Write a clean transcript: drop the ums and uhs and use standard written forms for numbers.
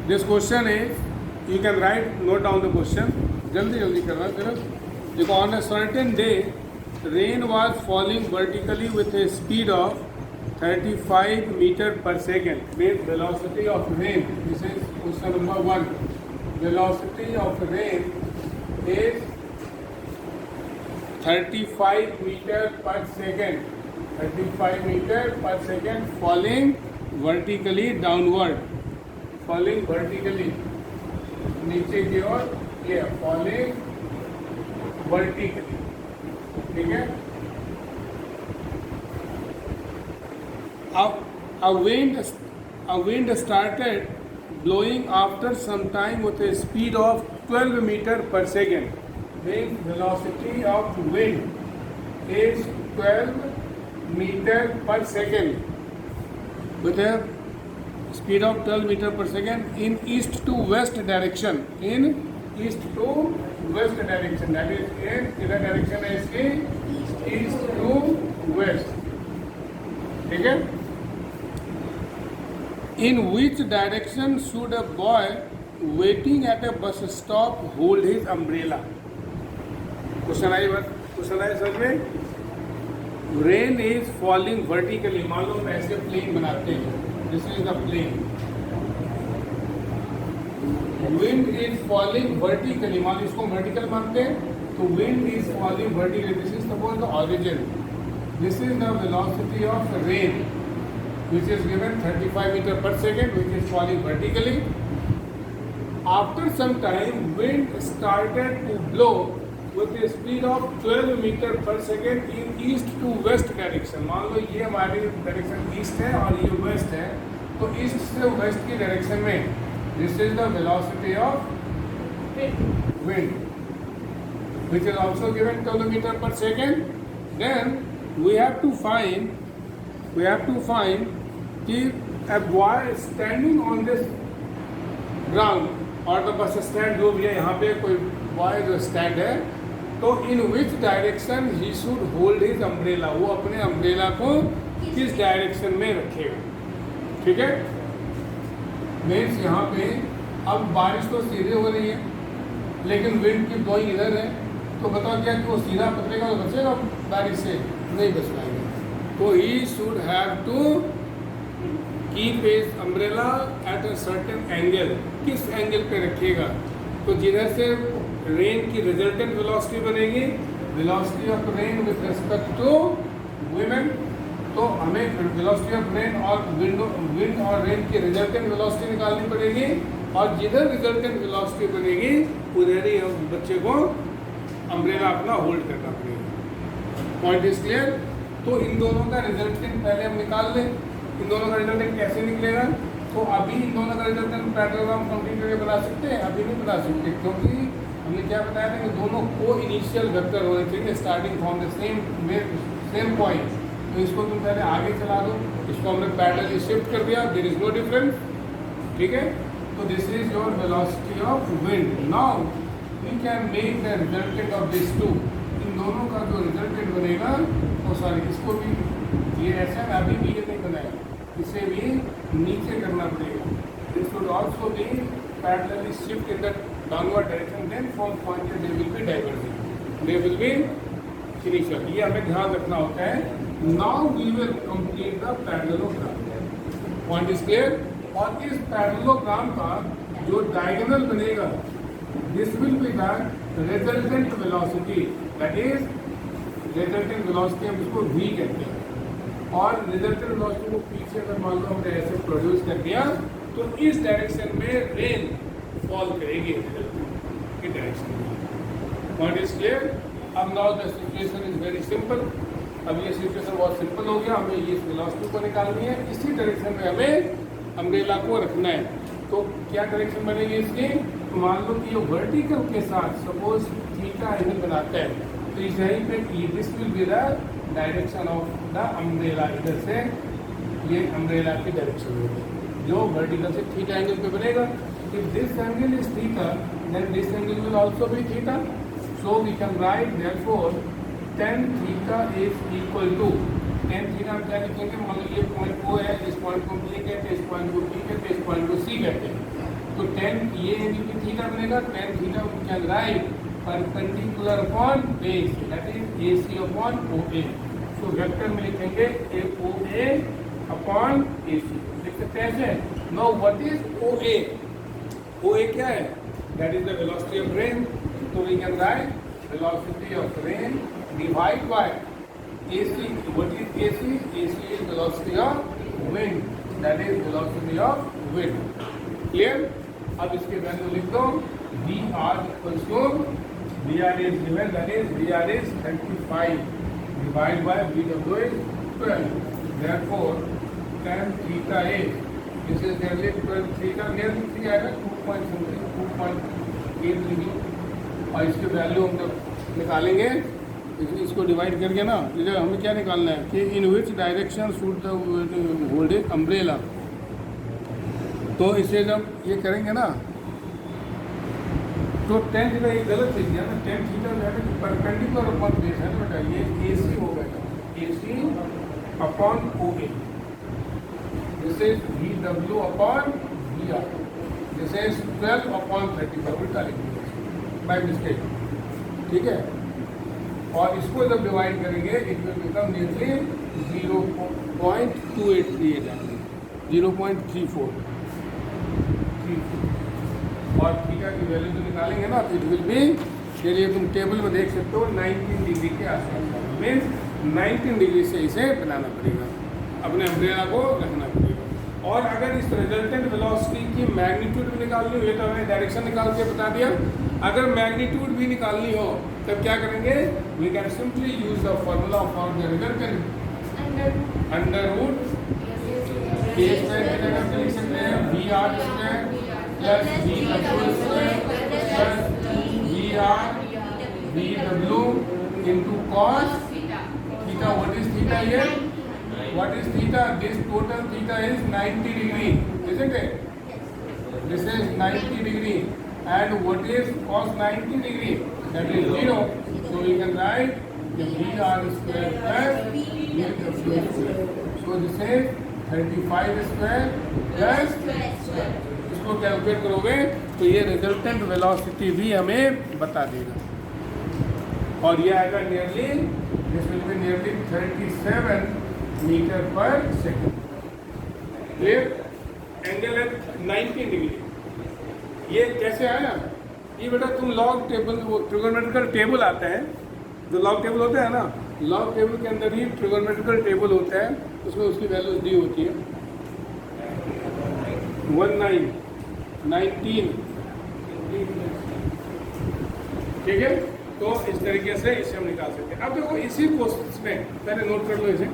This question is, you can write, note down the question, जल्दी जल्दी करना सिर्फ. देखो, on a certain day rain was falling vertically with a speed of 35 metre per second. Mean velocity of rain, this is question number 1. Velocity of rain is 35 metre per second. 35 metre per second falling vertically downward. Falling vertically नीचे की ओर, ये falling vertically. ठीक है. A wind started blowing after some time with a speed of 12 meter per second. The velocity of wind is 12 meter per second with a speed of 12 meter per second in east to west direction. In east to west direction, that is in the direction is east to west. ठीक है. In which direction should a boy waiting at a bus stop hold his umbrella? Question आए sir में. Rain is falling vertically. मान लो हम ऐसे plane बनाते हैं. This is the plane. Wind is falling vertically. मान लो इसको वर्टिकल मानते हैं, तो wind is falling vertically. This is suppose the origin. This is the velocity of rain which is given 35 meter per second, which is falling vertically. After some time, wind started to blow with a speed of 12 meter per second in east to west direction. मान लो ये हमारी direction east है और ये waste है, तो east से waste की डायरेक्शन में this is the velocity of wind, which is also given 12 meter per second. Then we have to find कि a boy standing on this ground और द बस स्टैंड जो भी है, यहाँ पे कोई बॉय जो स्टैंड है, तो in which direction he should hold his umbrella. वो अपने अम्ब्रेला को किस डायरेक्शन में रखेगा. ठीक है. मीन्स यहाँ पे अब बारिश तो सीधे हो रही है, लेकिन विंड की ब्लोइंग इधर है, तो बताओ क्या कि वो सीधा पकड़ेगा तो बचेगा बारिश से? नहीं बच पाएगा. तो ही should have to keep his umbrella at a certain angle. किस एंगल पे रखिएगा? तो जिधर से रेन की रिजल्टेंट वेलोसिटी बनेगी, velocity of rain with respect to women, तो हमें वेलोसिटी ऑफ रेन और विंड और रेन की रिजल्टेंट वेलोसिटी निकालनी पड़ेगी, और जिधर रिजल्टेंट वेलोसिटी बनेगी उधर ही हम बच्चे को अम्ब्रेला अपना होल्ड करना पड़ेगा. Point is clear. तो इन दोनों का रिजल्टेंट पहले हम निकाल लें. इन दोनों का रिजल्टेंट कैसे निकलेगा? तो अभी इन दोनों का रिजल्टेंट पैरेललोग्राम कंप्लीट करके बना सकते हैं? अभी नहीं बना सकते, क्योंकि हमने क्या बताया था कि दोनों को इनिशियल वेक्टर होने चाहिए starting from the same point. तो इसको तुम पहले आगे चला दो, इसको हमने पैरेलली शिफ्ट कर दिया, देयर इज नो डिफरेंस. ठीक है. तो this is your velocity of wind. Now we can make the resultant of this two. इन दोनों का जो रिजल्टेंट बनेगा, तो सॉरी इसको भी ये ऐसा अभी भी ये नहीं बनाया, इसे भी नीचे करना पड़ेगा. This should also be parallelly shift in the downward direction. Then from point they will be diverging, they will be finisher. ये हमें ध्यान रखना होता है. Now we will complete the parallelogram. Point is clear. और इस पैरेललोग्राम का जो डायगोनल बनेगा, this will be the resultant velocity. That is resultant velocity, हम इसको v कहते हैं. और रिजल्टेंट वेलोसिटी को पीछे अगर मान लो हमने ऐसे प्रोड्यूस कर दिया, तो इस डायरेक्शन में रेन फॉल करेगी की डायरेक्शन में. Point is clear. अब now the situation is very simple. अब ये सिचुएशन बहुत सिंपल हो गया. हमें ये वेलोसिटी को निकालनी है, इसी डायरेक्शन में हमें अम्ब्रेला को रखना है. तो क्या डायरेक्शन बनेगी इसकी? मान लो कि ये वर्टिकल के साथ सपोज थीटा एंगल बनाता है, तो इस यहीं पे this will be the direction of the umbrella. इधर से ये अम्ब्रेला की डायरेक्शन होगी जो वर्टिकल से थीटा एंगल पे बनेगा. If this angle is theta, then this angle will also be theta. So we can write therefore tan theta is equal to tan theta. हम क्या लिखेंगे? मान लो ये पॉइंट O है, इस पॉइंट को B कहते हैं, इस पॉइंट को B कहते हैं, इस पॉइंट को C कहते हैं. तो टेन ये थीटा बनेगा, tan theta can write perpendicular upon base, that is AC upon OA। तो वेक्टर में लिखेंगे OA अपॉन AC, लिख सकते हैं ऐसे। Now what is OA? OA क्या है? That is the velocity of rain. तो we can write velocity of rain divide by AC। What is AC? AC is velocity of wind, that is velocity of wind। Clear? अब इसके value लिख दो। VR equals to VR is given, that is VR is 35 divided by VW is 12। Therefore tan theta is, this is nearly 12 theta, nearly 3 आएगा 2.8 degree. और इसके value हम जब निकालेंगे इसको डिवाइड करके ना, इधर हमें क्या निकालना है कि in which direction should the hold umbrella. तो इसे जब ये करेंगे ना तो टेन थीटा ये गलत लिख दिया ना, टेन थीटा जो है ना परपेंडिकुलर अपॉन बेस है ना बेटा, ये AC हो गया, AC upon OA। This is VW upon VR, this is 12 upon 35, उल्टा लिख दिया बाय मिस्टेक, ठीक है। और इसको जब डिवाइड करेंगे इट विल बिकम नियरली 0.2838 0.34। और थीटा की वैल्यू जो निकालेंगे ना तो इट विल बी, चलिए तुम टेबल में देख सकते हो 19 डिग्री के आसपास, मीन्स 19 डिग्री से इसे बनाना पड़ेगा, अपने अम्ब्रेला को रखना पड़ेगा। और अगर इस रिजल्टेंट वेलोसिटी की मैग्नीट्यूड भी निकालनी हो, ये तो हमने डायरेक्शन निकाल के बता दिया। अगर मैग्नीट्यूड भी निकालनी हो तब क्या करेंगे? We can simply use the formula for the resultant under root के स्क्वायर की जगह पे लिख सकते हैं VR square plus VW square plus VW into cos theta. What is theta here? What is theta? This total theta is 90 degree, isn't it? This is 90 degree, and what is cos 90 degree? That is 0. So we can write the VR square plus VW square. So this is 35 square plus इसको calculate करोगे तो ये resultant velocity भी हमें बता देगा। और ये आएगा nearly, this will be nearly 37 metre per second. Clear? Angle है 90 डिग्री। ये कैसे आया? ये बेटा तुम लॉग टेबल, वो ट्रिगोनोमेट्रिकल टेबल आता है, जो लॉग टेबल होता है ना, लॉग टेबल के अंदर ही ट्रिगोनोमेट्रिकल टेबल होता है, उसमें उसकी वैल्यूज दी होती है 19, 19, ठीक है। तो इस तरीके से इसे हम निकाल सकते हैं। अब देखो इसी प्रोसेस में पहले नोट कर लो इसे।